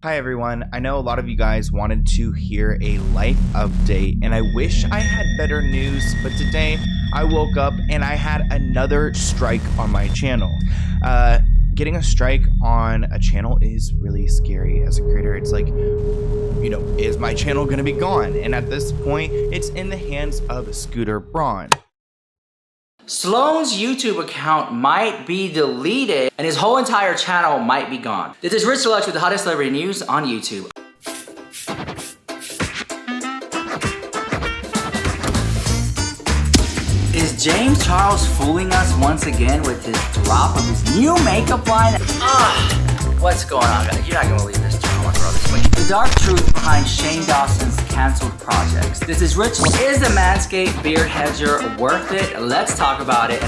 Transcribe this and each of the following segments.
Hi everyone, I know a lot of you guys wanted to hear a life update and I wish I had better news, but today I woke up and I had another strike on my channel. Getting a strike on a channel is really scary as a creator. It's like, you know, is my channel gonna be gone? And at this point, it's in the hands of Scooter Braun. Sloan's YouTube account might be deleted and his whole entire channel might be gone. This is Rich Deluxe with the hottest celebrity news on YouTube. Is James Charles fooling us once again with his drop of his new makeup line? What's going on, guys? You're not gonna believe this drama, bro. The dark truth behind Shane Dawson's canceled projects. This is Rich. Is the Manscape Beard Hedger worth it? Let's talk about it.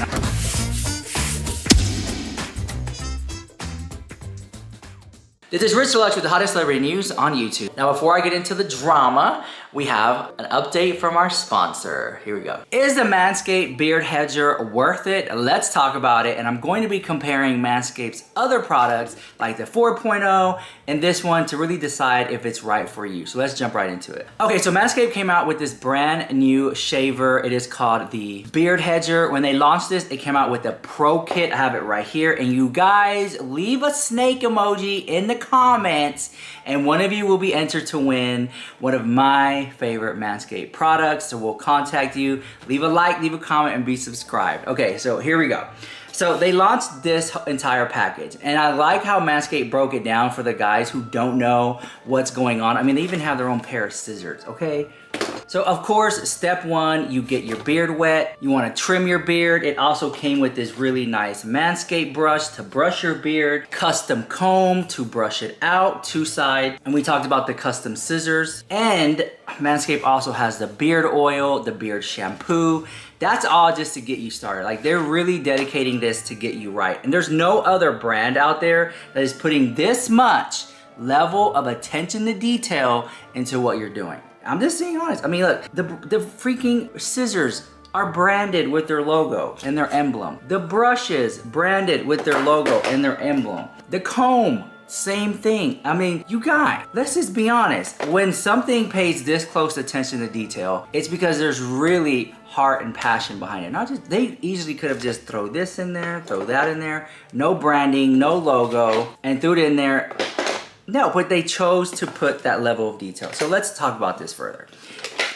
This is Rich Deluxe with the hottest celebrity news on YouTube. Now, before I get into the drama, we have an update from our sponsor. Here we go. Is the Manscaped Beard Hedger worth it? Let's talk about it. And I'm going to be comparing Manscaped's other products like the 4.0 and this one to really decide if it's right for you. So let's jump right into it. Okay, so Manscaped came out with this brand new shaver. It is called the Beard Hedger. When they launched this, it came out with the Pro Kit. I have it right here. And you guys leave a snake emoji in the comments and one of you will be entered to win one of my favorite Manscaped products. So we'll contact you. Leave a like, leave a comment, and be subscribed. Okay, so here we go. So they launched this entire package and I like how Manscaped broke it down for the guys who don't know what's going on. I mean, they even have their own pair of scissors, okay? So of course, step one, you get your beard wet. You wanna trim your beard. It also came with this really nice Manscaped brush to brush your beard, custom comb to brush it out, two side. And we talked about the custom scissors. And Manscaped also has the beard oil, the beard shampoo. That's all just to get you started. Like, they're really dedicating this to get you right. And there's no other brand out there that is putting this much level of attention to detail into what you're doing. I'm just being honest. I mean, look, the freaking scissors are branded with their logo and their emblem. The brushes branded with their logo and their emblem. The comb, same thing. I mean, you guys, let's just be honest. When something pays this close attention to detail, it's because there's really heart and passion behind it. Not just, they easily could have just throw this in there, throw that in there, no branding, no logo, and threw it in there. No, but they chose to put that level of detail. So let's talk about this further.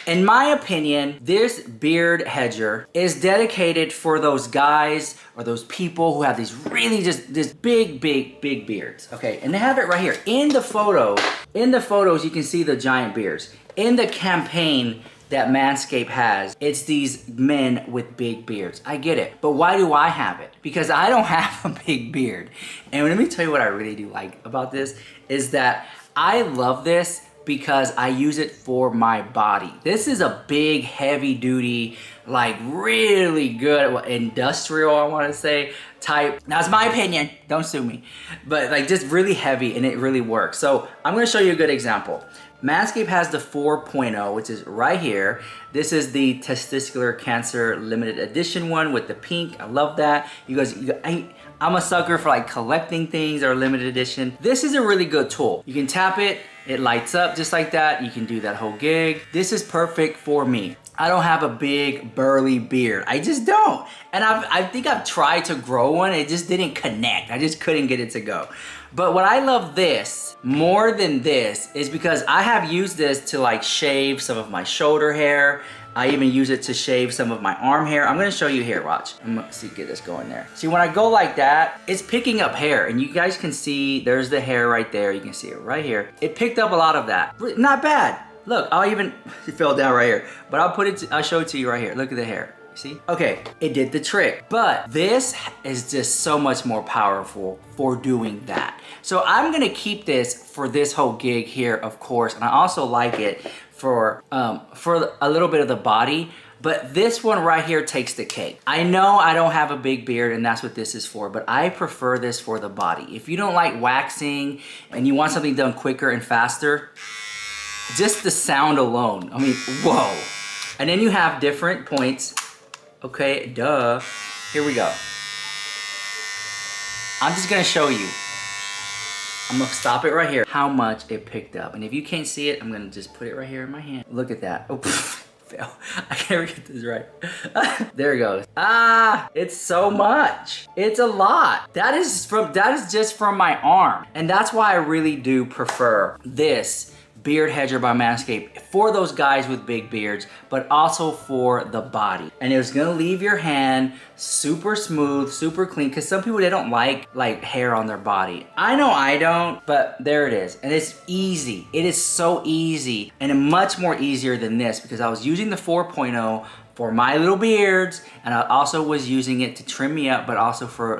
In my opinion, this beard hedger is dedicated for those guys or those people who have these really just this big beards. Okay, and they have it right here. In the photos, you can see the giant beards. In the campaign that Manscaped has, it's these men with big beards. I get it, but why do I have it? Because I don't have a big beard. And let me tell you what I really do like about this is that I love this because I use it for my body. This is a big, heavy duty, like really good industrial, I wanna say, type. That's my opinion, don't sue me. But like just really heavy and it really works. So I'm gonna show you a good example. Manscaped has the 4.0, which is right here. This is the testicular cancer limited edition one with the pink. I love that. You guys, I'm a sucker for like collecting things or limited edition. This is a really good tool. You can tap it, it lights up just like that. You can do that whole gig. This is perfect for me. I don't have a big burly beard. I just don't. And I think I've tried to grow one. It just didn't connect. I just couldn't get it to go. But what I love this more than this is because I have used this to like shave some of my shoulder hair. I even use it to shave some of my arm hair. I'm gonna show you here, watch. I'm gonna see, get this going there. See, when I go like that, it's picking up hair and you guys can see, there's the hair right there. You can see it right here. It picked up a lot of that. Not bad. Look, it fell down right here, but I'll show it to you right here. Look at the hair. See? Okay, it did the trick. But this is just so much more powerful for doing that. So I'm gonna keep this for this whole gig here, of course, and I also like it for a little bit of the body, but this one right here takes the cake. I know I don't have a big beard and that's what this is for, but I prefer this for the body. If you don't like waxing and you want something done quicker and faster, just the sound alone, I mean, whoa. And then you have different points. Okay, duh. Here we go. I'm just gonna show you. I'm gonna stop it right here. How much it picked up. And if you can't see it, I'm gonna just put it right here in my hand. Look at that. Oh, fail. I can't ever get this right. There it goes. Ah, it's so much. It's a lot. That is just from my arm. And that's why I really do prefer this Beard Hedger by Manscaped for those guys with big beards, but also for the body. And it's gonna leave your hand super smooth, super clean, because some people, they don't like hair on their body. I know I don't, but there it is. And it's easy. It is so easy, and much more easier than this, because I was using the 4.0 for my little beards, and I also was using it to trim me up, but also for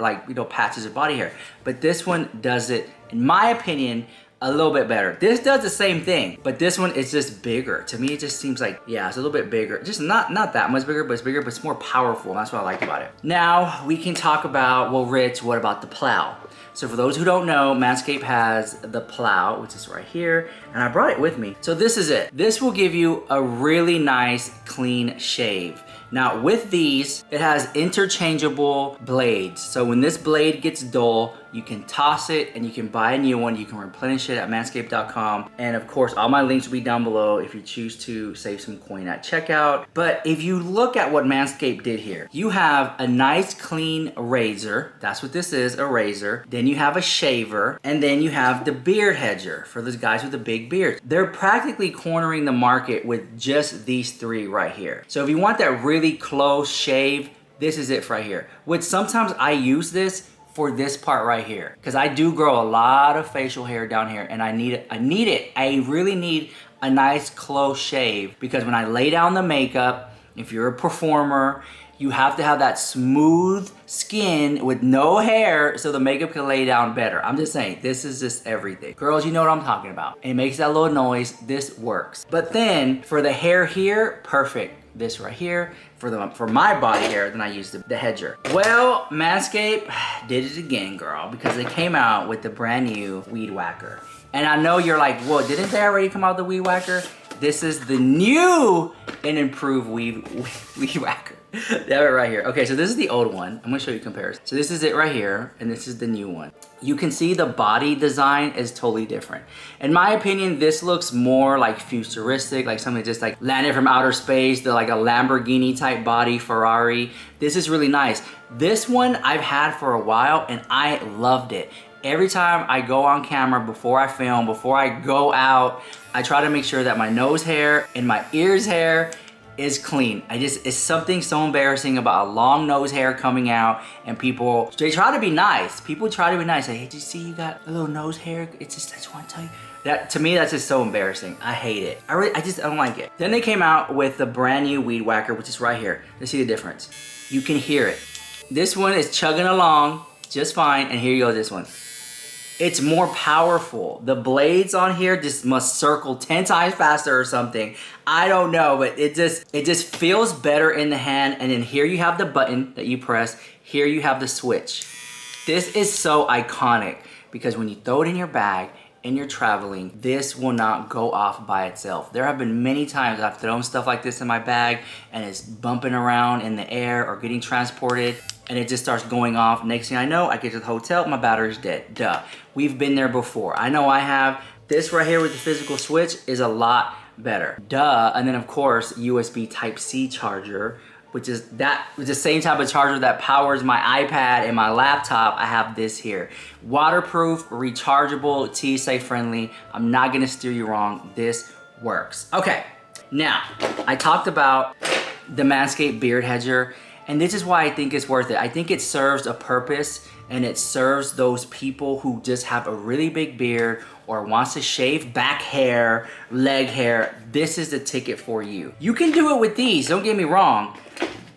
patches of body hair. But this one does it, in my opinion, a little bit better. This does the same thing, but this one is just bigger. To me, it just seems like, yeah, it's a little bit bigger. Just not that much bigger, but it's bigger, but it's more powerful. And that's what I like about it. Now we can talk about, well, Rich, what about the plow? So for those who don't know, Manscaped has the plow, which is right here, and I brought it with me. So this is it. This will give you a really nice, clean shave. Now with these, it has interchangeable blades. So when this blade gets dull, you can toss it and you can buy a new one. You can replenish it at manscaped.com. And of course, all my links will be down below if you choose to save some coin at checkout. But if you look at what Manscaped did here, you have a nice clean razor. That's what this is, a razor. Then you have a shaver, and then you have the beard hedger for those guys with the big beards. They're practically cornering the market with just these three right here. So if you want that really close shave, this is it right here. Which sometimes I use this for this part right here, because I do grow a lot of facial hair down here, and I need it. I really need a nice close shave, because when I lay down the makeup, if you're a performer, you have to have that smooth skin with no hair so the makeup can lay down better. I'm just saying, this is just everything. Girls, you know what I'm talking about. It makes that little noise, this works. But then for the hair here, perfect. This right here, for my body hair, then I use the Hedger. Well, Manscaped did it again, girl, because they came out with the brand new Weed Whacker. And I know you're like, well, didn't they already come out with the Weed Whacker? This is the new and improved Weed Whacker. They have it right here. Okay, so this is the old one. I'm gonna show you comparison. So this is it right here, and this is the new one. You can see the body design is totally different. In my opinion, this looks more like futuristic, like something just like landed from outer space, like a Lamborghini type body, Ferrari. This is really nice. This one I've had for a while, and I loved it. Every time I go on camera, before I film, before I go out, I try to make sure that my nose hair and my ears hair is clean. It's something so embarrassing about a long nose hair coming out, and people, they try to be nice. People try to be nice. Like, hey, did you see you got a little nose hair? It's just, I just want to tell you. That, to me, that's just so embarrassing. I hate it. I don't like it. Then they came out with the brand new Weed Whacker, which is right here. Let's see the difference. You can hear it. This one is chugging along just fine, and here you go, this one. It's more powerful. The blades on here just must circle 10 times faster or something. I don't know, but it just feels better in the hand. And then here you have the button that you press. Here you have the switch. This is so iconic, because when you throw it in your bag and you're traveling, this will not go off by itself. There have been many times I've thrown stuff like this in my bag and it's bumping around in the air or getting transported, and it just starts going off. Next thing I know, I get to the hotel, my battery's dead. Duh. We've been there before. I know I have. This right here with the physical switch is a lot better. Duh. And then of course, USB Type-C charger, which is the same type of charger that powers my iPad and my laptop. I have this here. Waterproof, rechargeable, TSA friendly. I'm not gonna steer you wrong. This works. Okay, now, I talked about the Manscaped Beard Hedger, and this is why I think it's worth it. I think it serves a purpose, and it serves those people who just have a really big beard or wants to shave back hair, leg hair. This is the ticket for you. You can do it with these, don't get me wrong,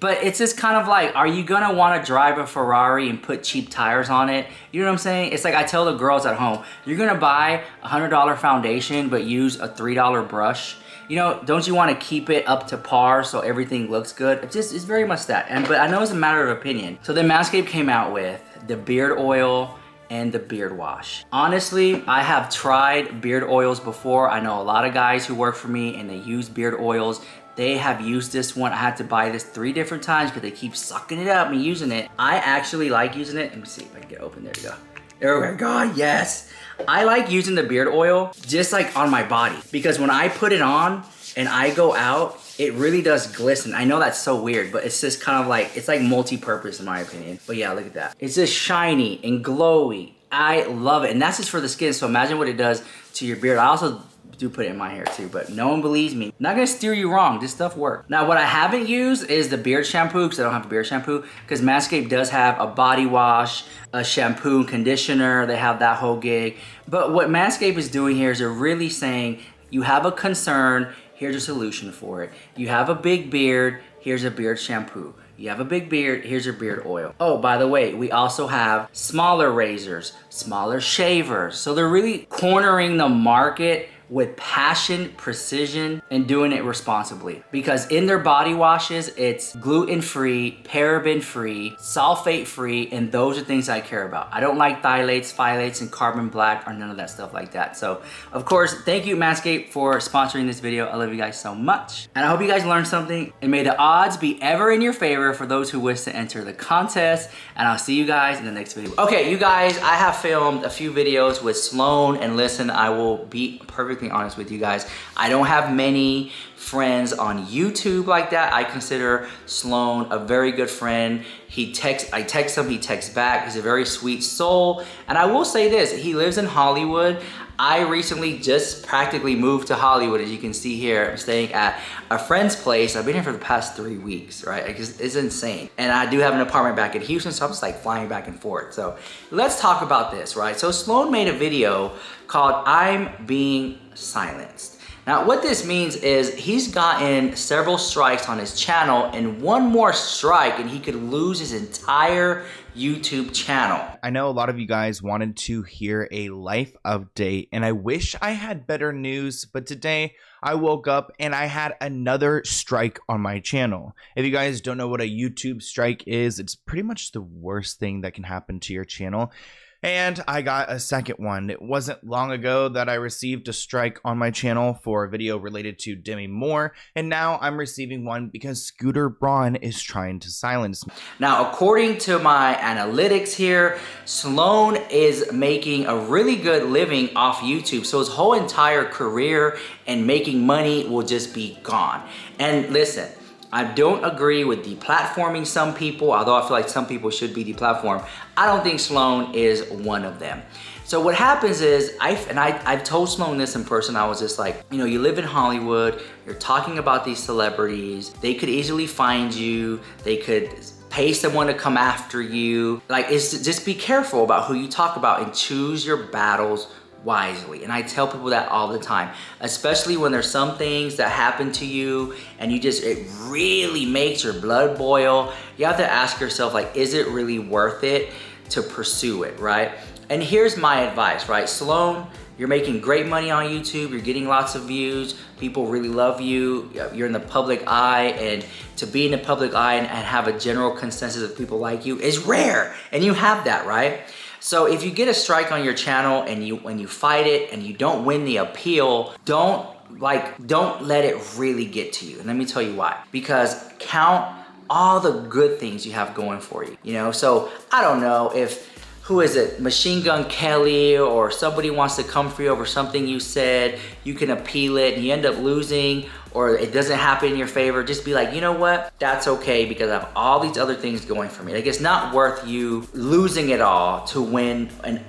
but it's just kind of like, are you gonna wanna drive a Ferrari and put cheap tires on it? You know what I'm saying? It's like I tell the girls at home, you're gonna buy a $100 foundation but use a $3 brush. You know, don't you want to keep it up to par so everything looks good? It's very much that. But I know it's a matter of opinion. So then Manscaped came out with the beard oil and the beard wash. Honestly, I have tried beard oils before. I know a lot of guys who work for me and they use beard oils. They have used this one. I had to buy this 3 different times because they keep sucking it up and using it. I actually like using it. Let me see if I can get it open. There you go. There we go. God, yes. I like using the beard oil just like on my body, because when I put it on and I go out, it really does glisten. I know that's so weird, but it's just kind of like, it's like multi-purpose in my opinion. But yeah, look at that. It's just shiny and glowy. I love it. And that's just for the skin. So imagine what it does to your beard. I also do put it in my hair too, but no one believes me. Not gonna steer you wrong, this stuff works. Now what I haven't used is the beard shampoo, because I don't have a beard shampoo, because Manscaped does have a body wash, a shampoo and conditioner, they have that whole gig. But what Manscaped is doing here is they're really saying, you have a concern, here's a solution for it. You have a big beard, here's a beard shampoo. You have a big beard, here's your beard oil. Oh, by the way, we also have smaller razors, smaller shavers. So they're really cornering the market with passion, precision, and doing it responsibly. Because in their body washes, it's gluten-free, paraben-free, sulfate-free, and those are things I care about. I don't like phthalates, phthalates, and carbon black, or none of that stuff like that. So, of course, thank you, Manscaped, for sponsoring this video. I love you guys so much. And I hope you guys learned something, and may the odds be ever in your favor for those who wish to enter the contest. And I'll see you guys in the next video. Okay, you guys, I have filmed a few videos with Sloan, and listen, I will be perfectly honest with you guys. I don't have many friends on YouTube like that. I consider Sloan a very good friend. I text him, he texts back. He's a very sweet soul. And I will say this, he lives in Hollywood. I recently just practically moved to Hollywood. As you can see here, I'm staying at a friend's place. I've been here for the past 3 weeks, right? It's insane. And I do have an apartment back in Houston, so I'm just like flying back and forth. So let's talk about this, right? So Sloan made a video called I'm Being Silenced. Now what this means is he's gotten several strikes on his channel, and one more strike and he could lose his entire YouTube channel. I know a lot of you guys wanted to hear a life update, and I wish I had better news, but today I woke up and I had another strike on my channel. If you guys don't know what a YouTube strike is, it's pretty much the worst thing that can happen to your channel. And I got a second one. It wasn't long ago that I received a strike on my channel for a video related to Demi Moore, and now I'm receiving one because Scooter Braun is trying to silence me. Now, according to my analytics here, Sloan is making a really good living off YouTube, so his whole entire career and making money will just be gone. And listen, I don't agree with deplatforming some people, although I feel like some people should be deplatformed. I don't think Sloan is one of them. So what happens is, I've told Sloan this in person, I was just like, you know, you live in Hollywood, you're talking about these celebrities, they could easily find you, they could pay someone to come after you. Like, it's just be careful about who you talk about and choose your battles wisely. And I tell people that all the time, especially when there's some things that happen to you and it really makes your blood boil. You have to ask yourself, like, is it really worth it to pursue it, right? And here's my advice, right? Sloan, you're making great money on YouTube, you're getting lots of views, people really love you, you're in the public eye, and to be in the public eye and have a general consensus of people like you is rare, and you have that, right? So if you get a strike on your channel and when you fight it and you don't win the appeal, don't let it really get to you. And let me tell you why. Because count all the good things you have going for you. You know, so I don't know if, who is it, Machine Gun Kelly or somebody wants to come for you over something you said, you can appeal it and you end up losing, or it doesn't happen in your favor. Just be like, you know what, that's okay because I have all these other things going for me. Like, it's not worth you losing it all to win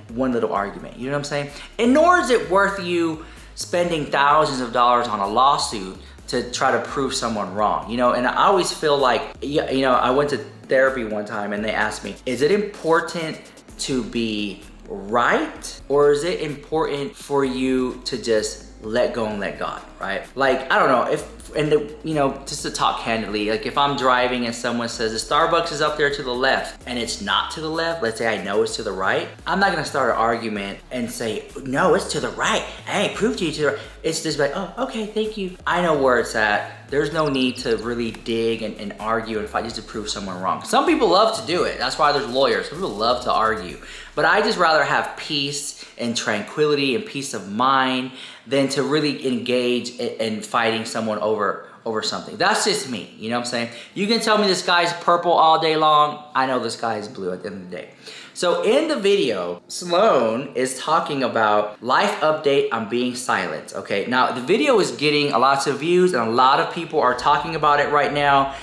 one little argument. You know what I'm saying? And nor is it worth you spending thousands of dollars on a lawsuit to try to prove someone wrong. You know, and I always feel like, you know, I went to therapy one time and they asked me, is it important to be right, or is it important for you to just let go and let God, right? Like, I don't know, you know, just to talk candidly, like if I'm driving and someone says the Starbucks is up there to the left and it's not to the left, let's say I know it's to the right, I'm not gonna start an argument and say, no, it's to the right. Hey, prove to you to the right. It's just like, oh, okay, thank you. I know where it's at. There's no need to really dig and argue and fight just to prove someone wrong. Some people love to do it. That's why there's lawyers. Some people love to argue. But I just rather have peace and tranquility and peace of mind than to really engage in fighting someone over something. That's just me, you know what I'm saying? You can tell me the sky's purple all day long. I know the sky is blue at the end of the day. So in the video, Sloan is talking about life update on being silent, okay? Now, the video is getting lots of views and a lot of people are talking about it right now.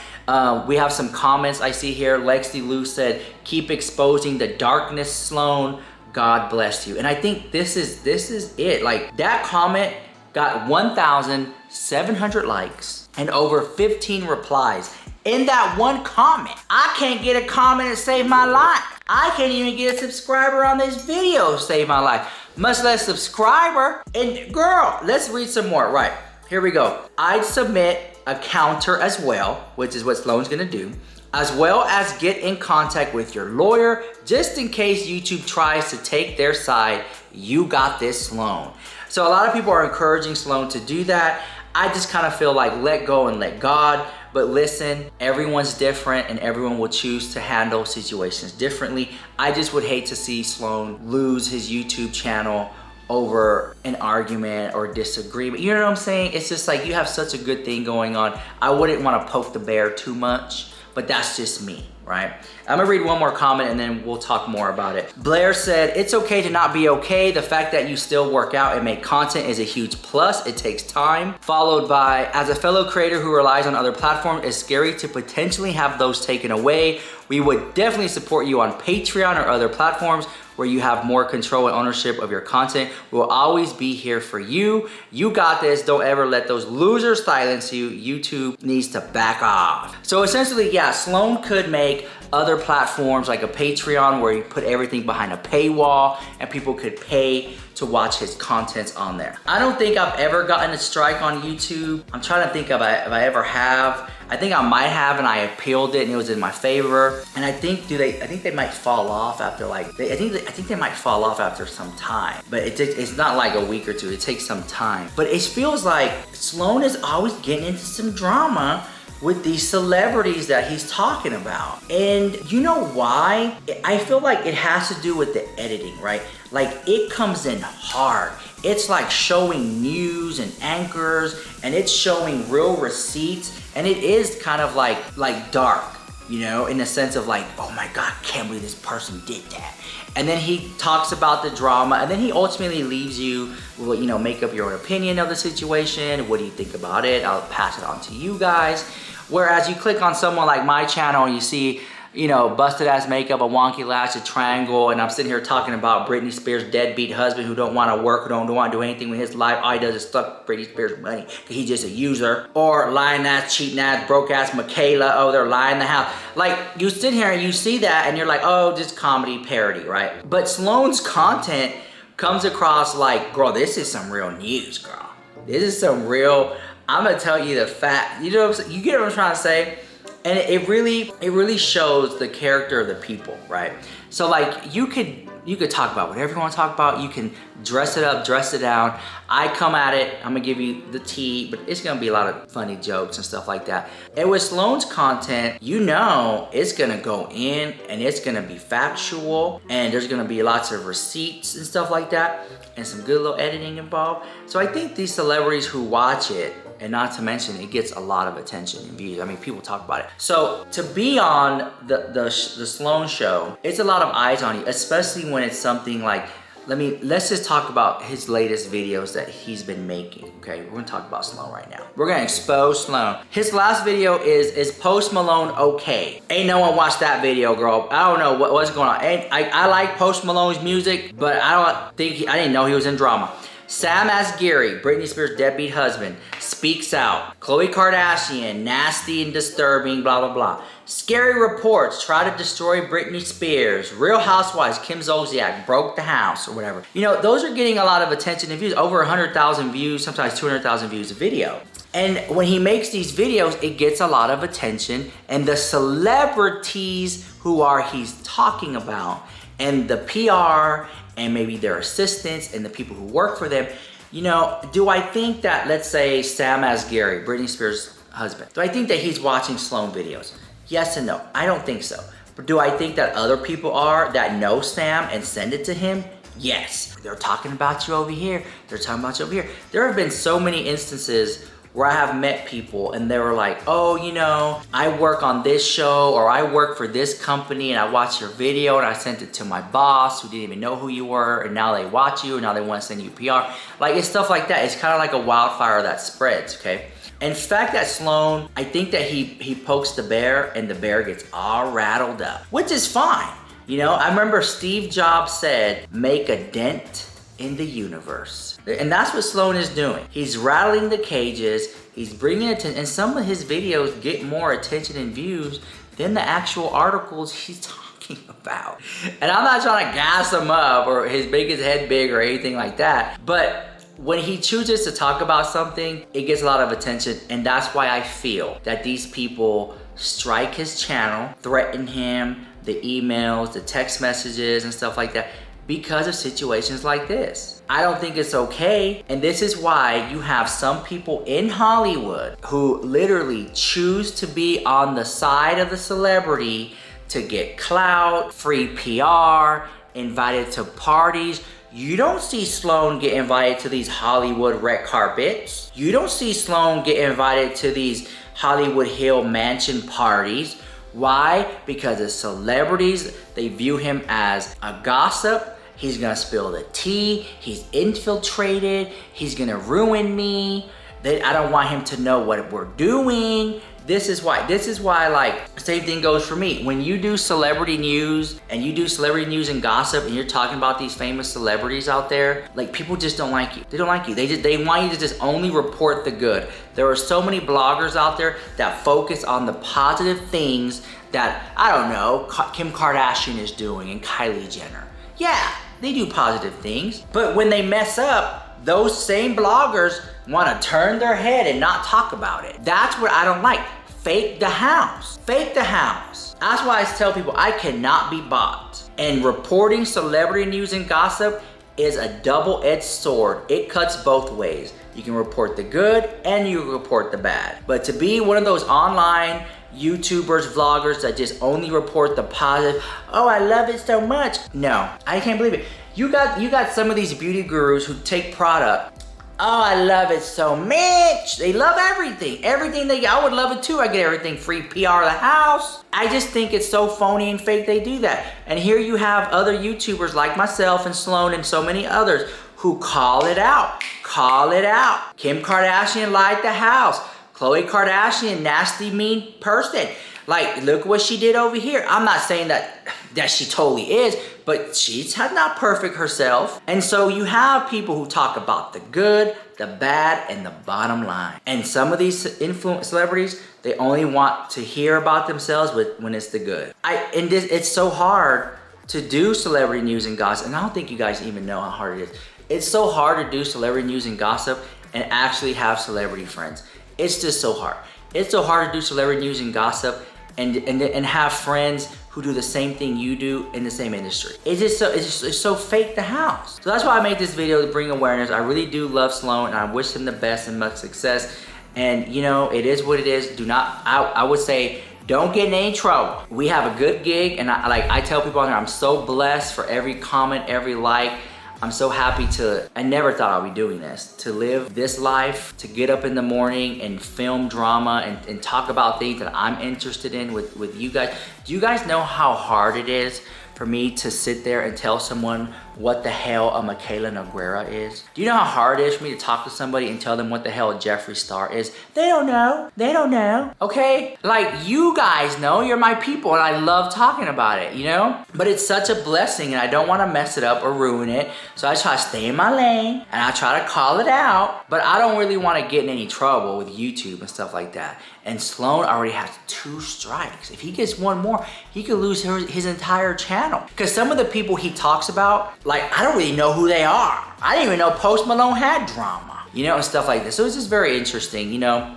We have some comments I see here. Lexi Lou said, keep exposing the darkness, Sloan. God bless you. And I think this is it. Like, that comment got 1,700 likes and over 15 replies. In that one comment, I can't get a comment and save my life. I can't even get a subscriber on this video to save my life, much less subscriber. And girl, let's read some more. Right, here we go. I'd submit a counter as well, which is what Sloan's gonna do, as well as get in contact with your lawyer, just in case YouTube tries to take their side. You got this, Sloan. So a lot of people are encouraging Sloan to do that. I just kind of feel like let go and let God. But listen, everyone's different and everyone will choose to handle situations differently. I just would hate to see Sloan lose his YouTube channel over an argument or disagreement. You know what I'm saying? It's just like, you have such a good thing going on. I wouldn't want to poke the bear too much, but that's just me, right? I'm gonna read one more comment and then we'll talk more about it. Blair said, it's okay to not be okay. The fact that you still work out and make content is a huge plus. It takes time. Followed by, as a fellow creator who relies on other platforms, it's scary to potentially have those taken away. We would definitely support you on Patreon or other platforms where you have more control and ownership of your content. We'll always be here for you. You got this. Don't ever let those losers silence you. YouTube needs to back off. So essentially, yeah, Sloan could make other platforms like a Patreon where you put everything behind a paywall and people could pay to watch his contents on there. I don't think I've ever gotten a strike on YouTube. I'm trying to think if I ever have. I think I might have, and I appealed it and it was in my favor. And I think they might fall off after like, I think they might fall off after some time, but it's not like a week or two, it takes some time. But it feels like Sloan is always getting into some drama with these celebrities that he's talking about. And you know why? I feel like it has to do with the editing, right? Like, it comes in hard. It's like showing news and anchors, and it's showing real receipts, and it is kind of like dark, you know, in the sense of like, oh my God, can't believe this person did that. And then he talks about the drama, and then he ultimately leaves you, well, you know, make up your own opinion of the situation. What do you think about it? I'll pass it on to you guys. Whereas you click on someone like my channel and you see, you know, busted ass makeup, a wonky lash, a triangle, and I'm sitting here talking about Britney Spears' deadbeat husband who don't want to work, who don't want to do anything with his life. All he does is suck Britney Spears' money because he's just a user. Or lying ass, cheating ass, broke ass Michaela. Oh, they're lying the house. Like, you sit here and you see that and you're like, oh, just comedy parody, right? But Sloan's content comes across like, girl, this is some real news, girl. This is some real, I'm gonna tell you the fact. You know what I'm saying? You get what I'm trying to say? And it really shows the character of the people, right? So like, you could talk about whatever you want to talk about. You can dress it up, dress it down. I come at it, I'm gonna give you the tea, but it's gonna be a lot of funny jokes and stuff like that. And with Sloan's content, you know it's gonna go in and it's gonna be factual, and there's gonna be lots of receipts and stuff like that, and some good little editing involved. So I think these celebrities who watch it, and not to mention, it gets a lot of attention and views. I mean, people talk about it. So to be on the Sloan show, it's a lot of eyes on you, especially when it's something like, let's just talk about his latest videos that he's been making, okay? We're gonna talk about Sloan right now. We're gonna expose Sloan. His last video is Post Malone okay? Ain't no one watched that video, girl. I don't know what's going on. I like Post Malone's music, but I didn't know he was in drama. Sam Asghari, Britney Spears' deadbeat husband, speaks out. Khloe Kardashian, nasty and disturbing, blah, blah, blah. Scary reports, try to destroy Britney Spears. Real Housewives, Kim Zolciak broke the house, or whatever. You know, those are getting a lot of attention and views, over 100,000 views, sometimes 200,000 views a video. And when he makes these videos, it gets a lot of attention, and the celebrities who he's talking about, and the PR, and maybe their assistants and the people who work for them, you know, do I think that, let's say Sam Asghari, Britney Spears' husband, do I think that he's watching Sloan videos? Yes and no, I don't think so. But do I think that other people are that know Sam and send it to him? Yes. They're talking about you over here, they're talking about you over here. There have been so many instances where I have met people and they were like, oh, you know, I work on this show or I work for this company and I watched your video and I sent it to my boss who didn't even know who you were, and now they watch you and now they want to send you PR. Like, it's stuff like that. It's kind of like a wildfire that spreads, okay? In fact, that Sloan, I think that he pokes the bear and the bear gets all rattled up, which is fine. You know, I remember Steve Jobs said, make a dent in the universe. And that's what Sloan is doing. He's rattling the cages, he's bringing attention, and some of his videos get more attention and views than the actual articles he's talking about. And I'm not trying to gas him up or make his head big or anything like that, but when he chooses to talk about something, it gets a lot of attention, and that's why I feel that these people strike his channel, threaten him, the emails, the text messages and stuff like that, because of situations like this. I don't think it's okay, and this is why you have some people in Hollywood who literally choose to be on the side of the celebrity to get clout, free PR, invited to parties. You don't see Sloan get invited to these Hollywood red carpets. You don't see Sloan get invited to these Hollywood Hill mansion parties. Why? Because as celebrities, they view him as a gossip. He's gonna spill the tea. He's infiltrated. He's gonna ruin me. I don't want him to know what we're doing. This is why, like, same thing goes for me. When you do celebrity news and and gossip and you're talking about these famous celebrities out there, like, people just don't like you. They don't like you. They want you to just only report the good. There are so many bloggers out there that focus on the positive things that, I don't know, Kim Kardashian is doing and Kylie Jenner. Yeah, they do positive things, but when they mess up, those same bloggers want to turn their head and not talk about it. That's what I don't like. Fake the house. Fake the house. That's why I tell people I cannot be bought. And reporting celebrity news and gossip is a double-edged sword. It cuts both ways. You can report the good and you can report the bad. But to be one of those online YouTubers, vloggers that just only report the positive, oh, I love it so much. No, I can't believe it. You got some of these beauty gurus who take product. Oh, I love it so much. They love everything. Everything I would love it too. I get everything free PR of the house. I just think it's so phony and fake they do that. And here you have other YouTubers like myself and Sloan and so many others who call it out. Call it out. Kim Kardashian lied the house. Khloe Kardashian, nasty, mean person. Like, look what she did over here. I'm not saying that she totally is, but she's not perfect herself. And so you have people who talk about the good, the bad, and the bottom line. And some of these celebrities, they only want to hear about themselves when it's the good. It's so hard to do celebrity news and gossip, and I don't think you guys even know how hard it is. It's so hard to do celebrity news and gossip and actually have celebrity friends. It's just so hard. It's so hard to do celebrity news and gossip and have friends who do the same thing you do in the same industry. It's so fake the house. So that's why I made this video, to bring awareness. I really do love Sloan and I wish him the best and much success. And you know, it is what it is. I would say, don't get in any trouble. We have a good gig, and I tell people on there, I'm so blessed for every comment, every like. I'm so happy I never thought I'd be doing this, to live this life, to get up in the morning and film drama and talk about things that I'm interested in with you guys. Do you guys know how hard it is for me to sit there and tell someone what the hell a Michaela Noguera is? Do you know how hard it is for me to talk to somebody and tell them what the hell a Jeffree Star is? They don't know. They don't know. Okay? Like, you guys know. You're my people and I love talking about it, you know? But it's such a blessing and I don't want to mess it up or ruin it. So I try to stay in my lane and I try to call it out. But I don't really want to get in any trouble with YouTube and stuff like that. And Sloan already has 2 strikes. If he gets one more, he could lose his entire channel. Because some of the people he talks about, like, I don't really know who they are. I didn't even know Post Malone had drama, you know, and stuff like this. So it's just very interesting, you know.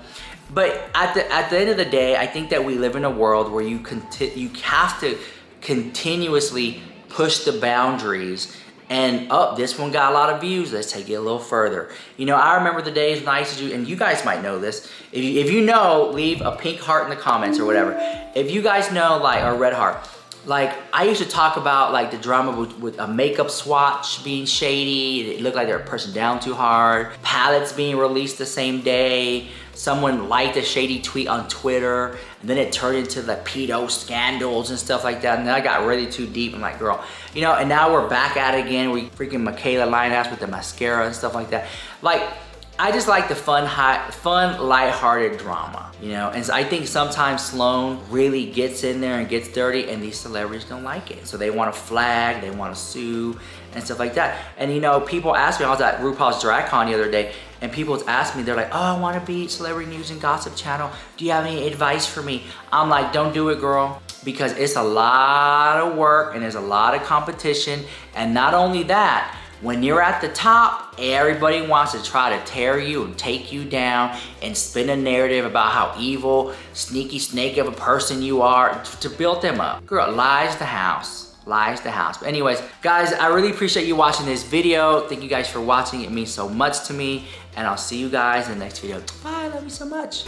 But at the end of the day, I think that we live in a world where you have to continuously push the boundaries. And this one got a lot of views. Let's take it a little further. You know, I remember the days when I used to do, and you guys might know this. If you know, leave a pink heart in the comments or whatever. If you guys know, like, or red heart. Like, I used to talk about like the drama with a makeup swatch being shady. It looked like they were pressing down too hard. Palettes being released the same day. Someone liked a shady tweet on Twitter, and then it turned into the pedo scandals and stuff like that. And then I got really too deep. I'm like, girl, you know, and now we're back at it again. We freaking Michaela Linehouse with the mascara and stuff like that. Like, I just like the fun, lighthearted drama, you know? And so I think sometimes Sloan really gets in there and gets dirty, and these celebrities don't like it. So they want to flag, they want to sue, and stuff like that. And you know, people ask me, I was at RuPaul's Drag Con the other day, and people ask me, they're like, oh, I want to be Celebrity News and Gossip Channel. Do you have any advice for me? I'm like, don't do it, girl, because it's a lot of work and there's a lot of competition. And not only that, when you're at the top, everybody wants to try to tear you and take you down and spin a narrative about how evil, sneaky snake of a person you are to build them up. Girl, lies the house. Lies the house. But anyways, guys, I really appreciate you watching this video. Thank you guys for watching. It means so much to me. And I'll see you guys in the next video. Bye, I love you so much.